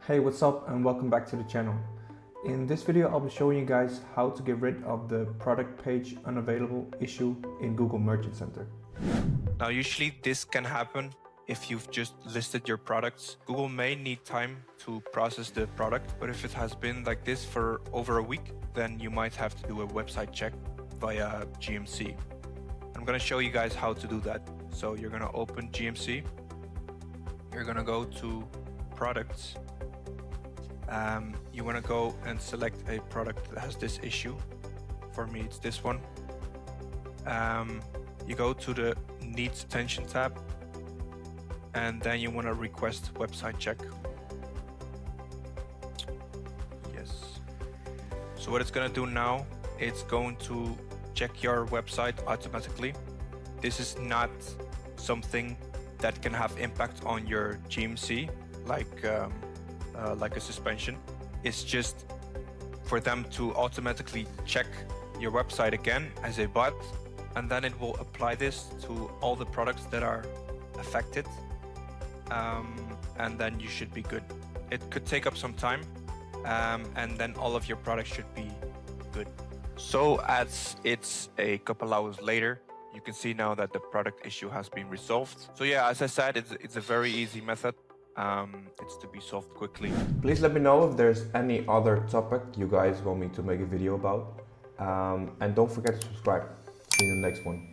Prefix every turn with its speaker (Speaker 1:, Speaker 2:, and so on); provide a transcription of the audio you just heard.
Speaker 1: Hey, what's up and welcome back to the channel. In this video I'll be showing you guys how to get rid of the product page unavailable issue in Google Merchant Center.
Speaker 2: Now usually this can happen if you've just listed your products. Google may need time to process the product, but if it has been like this for over a week, then you might have to do a website check via GMC. I'm going to show you guys how to do that. So you're going to open GMC. You're going to go to products. You want to go and select a product that has this issue. For me, it's this one. You go to the needs attention tab, and then you want to request website check. Yes. So what it's going to do now, it's going to check your website automatically. This is not something that can have impact on your GMC, like a suspension. It's just for them to automatically check your website again as a bot, and then it will apply this to all the products that are affected, and then you should be good. It could take up some time, and then all of your products should be good. So as it's a couple hours later, you can see now that the product issue has been resolved. So yeah, as I said, it's a very easy method. It's to be solved quickly.
Speaker 1: Please let me know if there's any other topic you guys want me to make a video about. And don't forget to subscribe. See you in the next one.